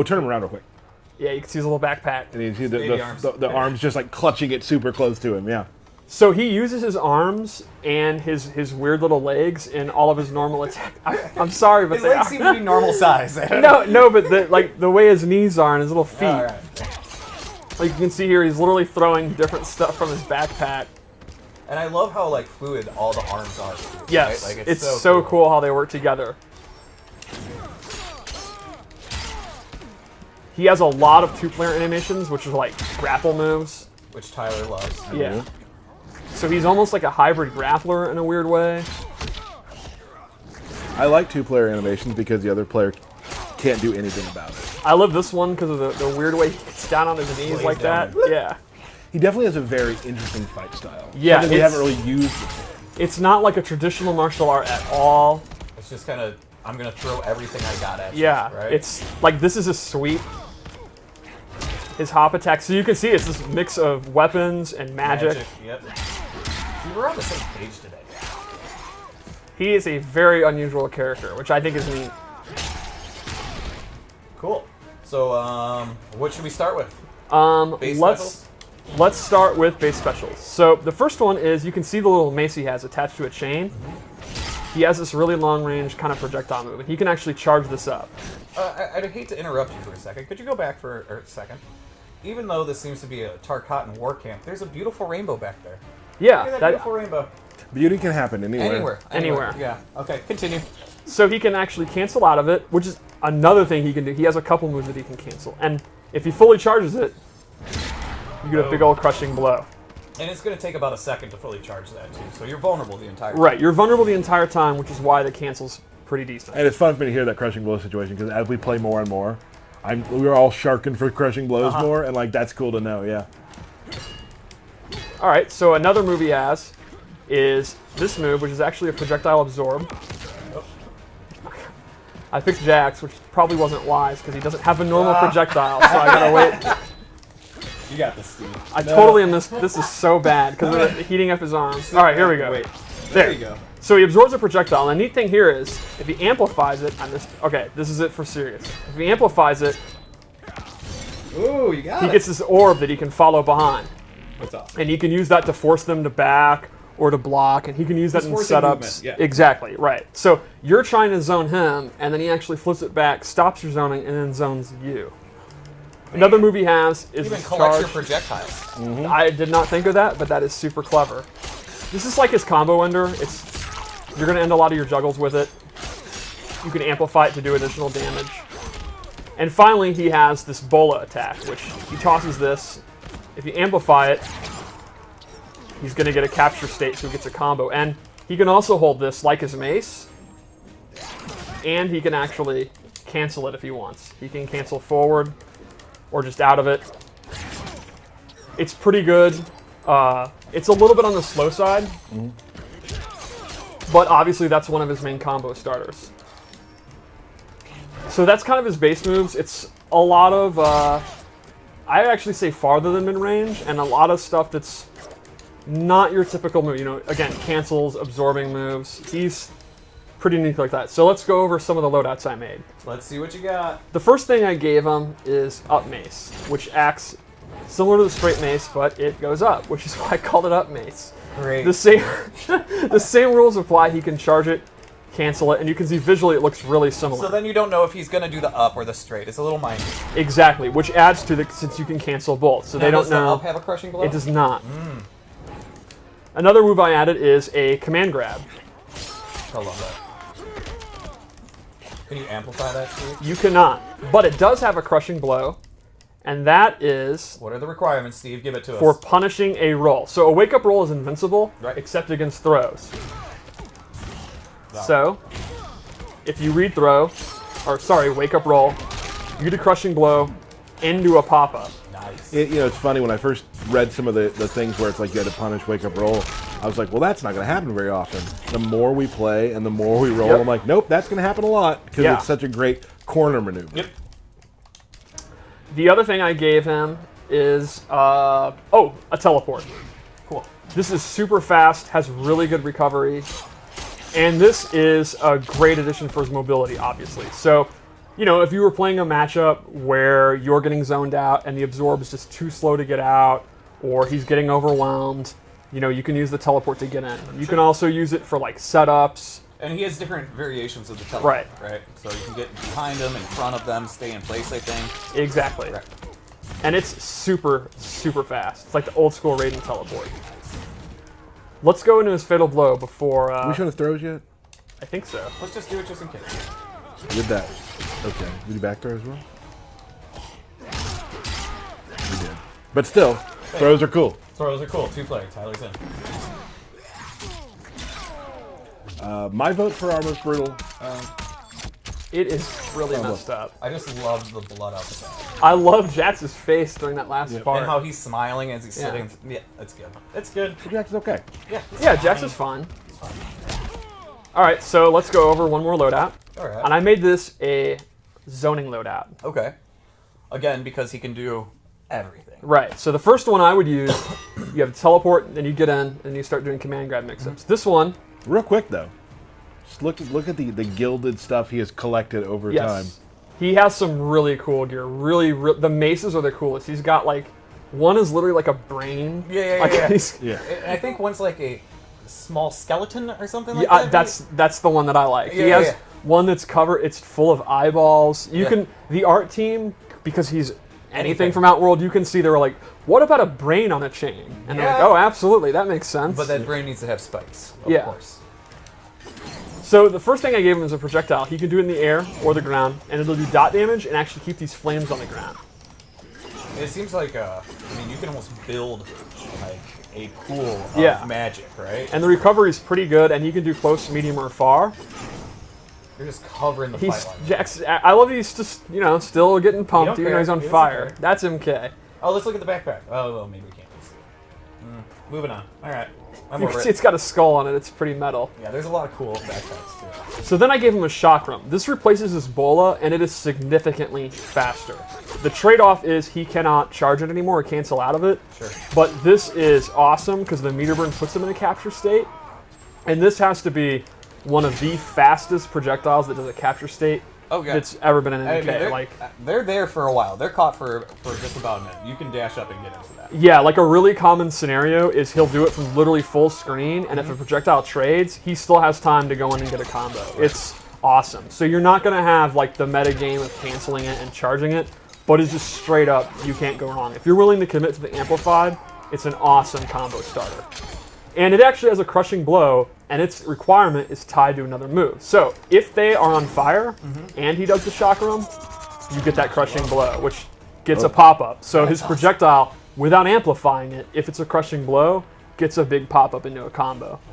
Oh, turn him around real quick. Yeah, you can see his little backpack. And you see the arms just like clutching it super close to him, yeah. So he uses his arms and his weird little legs in all of his normal attack. I'm sorry, but His legs seem to be normal size. No, but the way his knees are and his little feet. All right. Like you can see here, he's literally throwing different stuff from his backpack. And I love how like fluid all the arms are. Too, Yes, right? Like, it's so cool how they work together. He has a lot of two-player animations, which are like grapple moves. Which Tyler loves. Yeah. So he's almost like a hybrid grappler in a weird way. I like two-player animations because the other player can't do anything about it. I love this one because of the weird way he gets down on his knees Lays like down. that. Yeah. He definitely has a very interesting fight style. Yeah, something we haven't really used before. It's not like a traditional martial art at all. It's just kind of, I'm going to throw everything I got at you. Yeah, Right? it's like this is a sweep. His hop attack. So you can see it's this mix of weapons and magic. Yep. See, we're on the same page today. He is a very unusual character, which I think is neat. Cool. So, what should we start with? Base Let's start with base specials. So the first one is you can see the little mace he has attached to a chain. He has this really long range kind of projectile move, and he can actually charge this up. I'd hate to interrupt you for a second. Could you go back for a second? Even though this seems to be a Tarkatan war camp, there's a beautiful rainbow back there. Yeah, Look at that beautiful rainbow. Beauty can happen anywhere. Anywhere. Yeah. Okay, continue. So he can actually cancel out of it, which is another thing he can do. He has a couple moves that he can cancel, and if he fully charges it, you get a big old crushing blow. And it's going to take about a second to fully charge that, too. So you're vulnerable the entire time. Right, you're vulnerable the entire time, which is why the cancel's pretty decent. And it's fun for me to hear that crushing blow situation because as we play more and more, we're all sharking for crushing blows more, and like that's cool to know. Yeah. All right, so another move he has is this move, which is actually a projectile absorb. Oh. I picked Jax, which probably wasn't wise because he doesn't have a normal projectile, so I gotta wait. You got this, Steve. I totally am this. This is so bad because of heating up his arms. All right, here we go. Wait. There you go. So he absorbs a projectile, and the neat thing here is, if he amplifies it, okay, this is it for serious. If he amplifies it, Ooh, you got he gets this orb that he can follow behind. What's up? And he can use that to force them to back or to block, and he can use that in forcing setups. movement, yeah. Exactly, right. So you're trying to zone him, and then he actually flips it back, stops your zoning, and then zones you. Another move he has is Even this collects charge. your projectiles. I did not think of that, but that is super clever. This is like his combo ender. You're going to end a lot of your juggles with it. You can amplify it to do additional damage. And finally, he has this bola attack, which he tosses this. If you amplify it, he's going to get a capture state, so he gets a combo. And he can also hold this like his mace, and he can actually cancel it if he wants. He can cancel forward or just out of it. It's pretty good. It's a little bit on the slow side, but obviously that's one of his main combo starters. So that's kind of his base moves. It's a lot of, I actually say farther than mid-range, and a lot of stuff that's not your typical move. You know, again, cancels, absorbing moves. He's pretty neat like that. So let's go over some of the loadouts I made. Let's see what you got. The first thing I gave him is up mace, which acts similar to the straight mace, but it goes up, which is why I called it up mace. Great. The same, the same rules apply. He can charge it, cancel it, and you can see visually it looks really similar. So then you don't know if he's going to do the up or the straight. It's a little mindy. Exactly, which adds to since you can cancel both. So they don't Does know. the up have a crushing blow? It does not. Another move I added is a command grab. I love that. Can you amplify that, Steve? You cannot, but it does have a crushing blow, and that is What are the requirements, Steve? Give it to for us. punishing a roll. So a wake-up roll is invincible, Right. except against throws. Wow. So, if you read throw, or sorry, wake-up roll, you get a crushing blow into a pop-up. Nice. It's funny when I first read some of the things where it's like you had to punish wake up roll. I was like, well, that's not going to happen very often. The more we play and the more we roll, Yep. I'm like, nope, that's going to happen a lot because Yeah. it's such a great corner maneuver. Yep. The other thing I gave him is, a teleport. Cool. This is super fast, has really good recovery, and this is a great addition for his mobility, obviously. So you know, if you were playing a matchup where you're getting zoned out and the absorb is just too slow to get out, or he's getting overwhelmed, you know, you can use the teleport to get in. You can also use it for like setups. And he has different variations of the teleport, Right. right? So you can get behind them, in front of them, stay in place, I think. Exactly. Right. And it's super, super fast. It's like the old school Raiden teleport. Let's go into his Fatal Blow before... we show the throws yet? I think so. Let's just do it just in case. Did that. Okay. Did you back throw as well? We did. But still, throws are cool. Throws are cool. 2 players. Tyler's in. My vote for our most brutal. It is really messed up. I just love the blood out the back. I love Jax's face during that last part. And how he's smiling as he's sitting. Yeah, that's good. It's good. Jax is okay. Yeah. Yeah, Jax is fine. All right, so let's go over one more loadout. All right. And I made this a zoning loadout. Okay. Again, because he can do everything. Right, so the first one I would use, you have teleport, then you get in, and you start doing command grab mix-ups. This one... Real quick, though. Just look at the gilded stuff he has collected over time. He has some really cool gear. The maces are the coolest. He's got like, one is literally like a brain. Yeah. I think one's like a small skeleton or something like that. That's the one that I like. Yeah, he has one that's covered. It's full of eyeballs. You can the art team, because he's anything from Outworld. You can see they were like, what about a brain on a chain? And they're like, oh, absolutely, that makes sense. But that brain needs to have spikes. Of course. So the first thing I gave him is a projectile. He can do it in the air or the ground, and it'll do dot damage and actually keep these flames on the ground. It seems like, I mean, you can almost build like a pool of magic, right? And the recovery is pretty good, and he can do close, medium, or far. You're just covering the fight line. Jax, I love that he's just, you know, still getting pumped even though he's on fire. Okay. That's MK. Oh, let's look at the backpack. Oh, well, maybe we can't see it. Moving on. All right. You can see it's got a skull on it. It's pretty metal. Yeah, there's a lot of cool backpacks, too. So then I gave him a chakram. This replaces his bola, and it is significantly faster. The trade-off is he cannot charge it anymore or cancel out of it. Sure. But this is awesome because the meter burn puts him in a capture state. And this has to be one of the fastest projectiles that does a capture state that's ever been in an MK. They're there for a while. They're caught for just about a minute. You can dash up and get into that. Yeah, like a really common scenario is he'll do it from literally full screen, and if a projectile trades, he still has time to go in and get a combo. It's awesome. So you're not going to have like the meta game of canceling it and charging it, but it's just straight up, you can't go wrong. If you're willing to commit to the amplified, it's an awesome combo starter. And it actually has a crushing blow, and its requirement is tied to another move. So if they are on fire and he does the chakram, you get that crushing blow, which gets a pop-up. So his projectile, without amplifying it, if it's a crushing blow, gets a big pop-up into a combo.